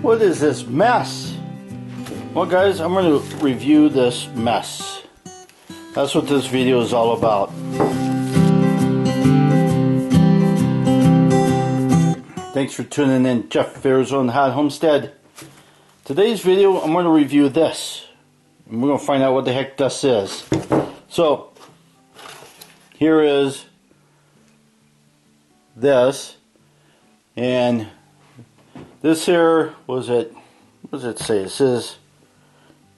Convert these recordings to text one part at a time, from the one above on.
What is this mess? Well guys, I'm going to review this mess. That's what this video is all about. Thanks for tuning in, Jeff Fairzone's Hot Homestead. Today's video, I'm going to review this. And we're going to find out what the heck this is. So, here is this. And this here, what does it say? It says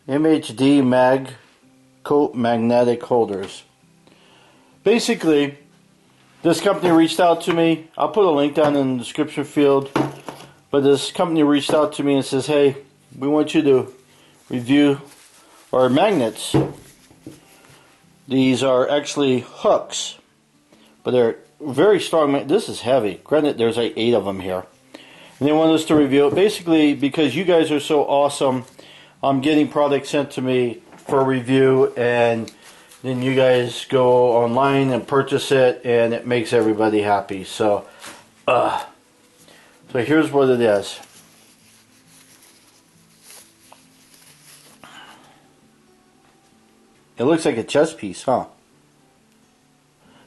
MHDMAG coat magnetic holders. Basically, this company reached out to me. I'll put a link down in the description field. But this company reached out to me and says, hey, we want you to review our magnets. These are actually hooks, but they're very strong. This is heavy. Granted, there's like 8 of them here. And they want us to review it. Basically, because you guys are so awesome, I'm getting products sent to me for review, and then you guys go online and purchase it, and it makes everybody happy. So here's what it is. It looks like a chess piece, huh?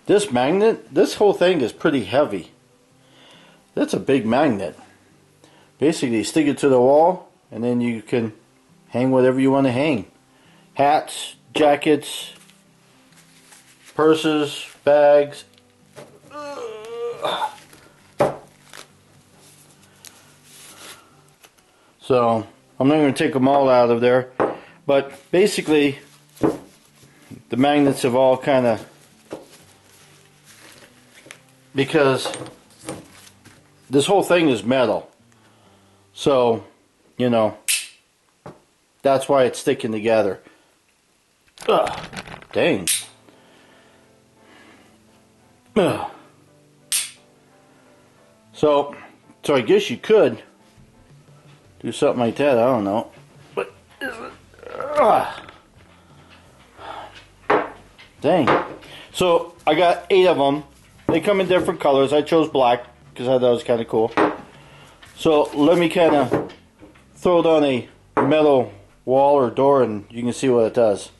This magnet, this whole thing is pretty heavy. That's a big magnet. Basically, you stick it to the wall, and then you can hang whatever you want to hang. Hats, jackets, purses, bags. So, I'm not going to take them all out of there. But basically, the magnets have all kind of, because this whole thing is metal. So, you know, that's why it's sticking together. Ugh, dang. Ugh. So I guess you could do something like that. I don't know. But, dang. So I got 8 of them. They come in different colors. I chose black because I thought it was kind of cool. So let me kind of throw it on a metal wall or door, and you can see what it does.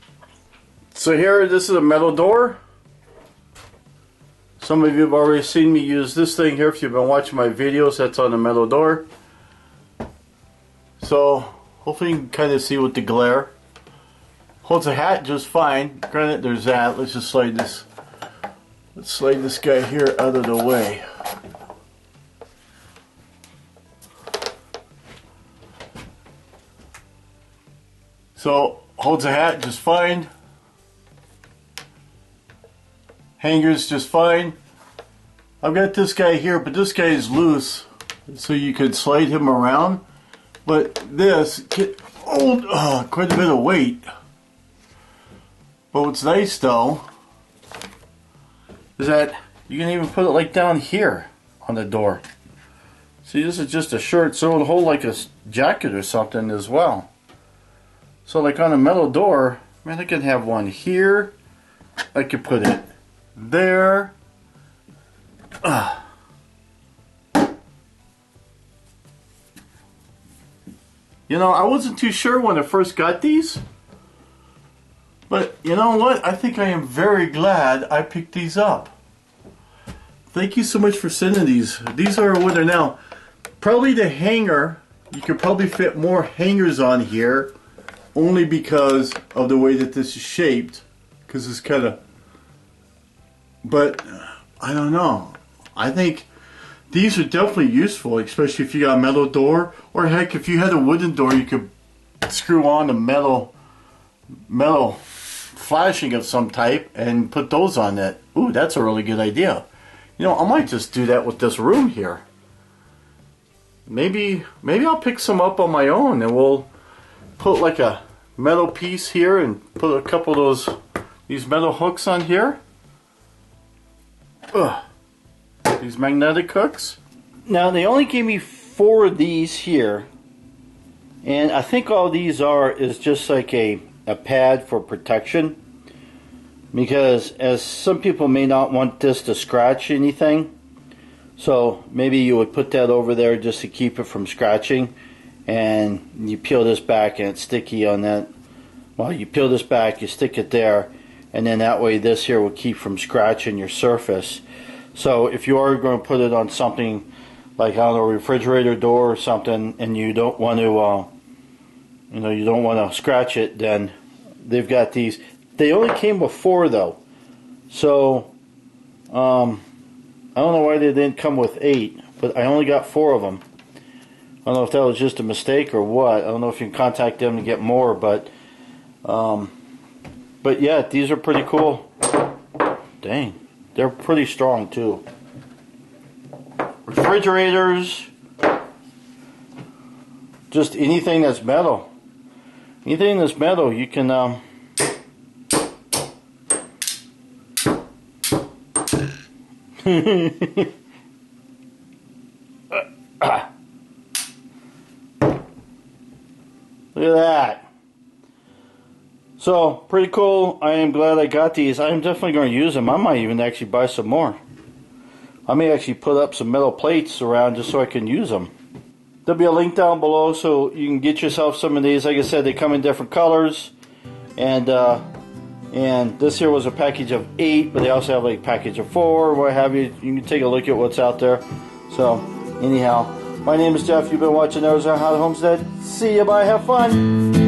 So here, this is a metal door. Some of you have already seen me use this thing here if you've been watching my videos. That's on the metal door. So hopefully you can kind of see with the glare. Holds a hat just fine. Granted, there's that. Let's just slide this. Let's slide this guy here out of the way. So, holds a hat just fine. Hangers just fine. I've got this guy here, but this guy is loose, so you could slide him around. But this can hold quite a bit of weight. But what's nice though is that you can even put it like down here on the door. See, this is just a shirt, so it'll hold like a jacket or something as well. So like on a metal door, man, I can have one here. I could put it there. You know, I wasn't too sure when I first got these. But you know what? I think I am very glad I picked these up. Thank you so much for sending these. These are what are now. Probably the hanger. You could probably fit more hangers on here. Only because of the way that this is shaped, because it's kind of, but I don't know. I think these are definitely useful, especially if you got a metal door, or heck, if you had a wooden door, you could screw on a metal flashing of some type and put those on it. Ooh, that's a really good idea. You know, I might just do that with this room here. Maybe I'll pick some up on my own, and we'll put like a metal piece here and put a couple of these metal hooks on here. These magnetic hooks. Now they only gave me 4 of these here, and I think all these is just like a pad for protection, because as some people may not want this to scratch anything, so maybe you would put that over there just to keep it from scratching. and you peel this back and it's sticky on that. Well, you peel this back, you stick it there, and then that way this here will keep from scratching your surface. So if you are going to put it on something like, I don't know, a refrigerator door or something, and you don't want to you don't want to scratch it, then they've got these. They only came with 4 though, so I don't know why they didn't come with 8, but I only got 4 of them. I don't know if that was just a mistake or what. I don't know if you can contact them to get more, but yeah, these are pretty cool. Dang, they're pretty strong too. Refrigerators, just anything that's metal. Anything that's metal, you can look at that. So, pretty cool. I am glad I got these. I'm definitely going to use them. I might even actually buy some more. I may actually put up some metal plates around just so I can use them. There'll be a link down below so you can get yourself some of these. Like I said, they come in different colors. And this here was a package of 8, but they also have like a package of 4 or what have you. You can take a look at what's out there. So, anyhow, my name is Jeff. You've been watching Arizona How to Homestead. See you, bye, have fun.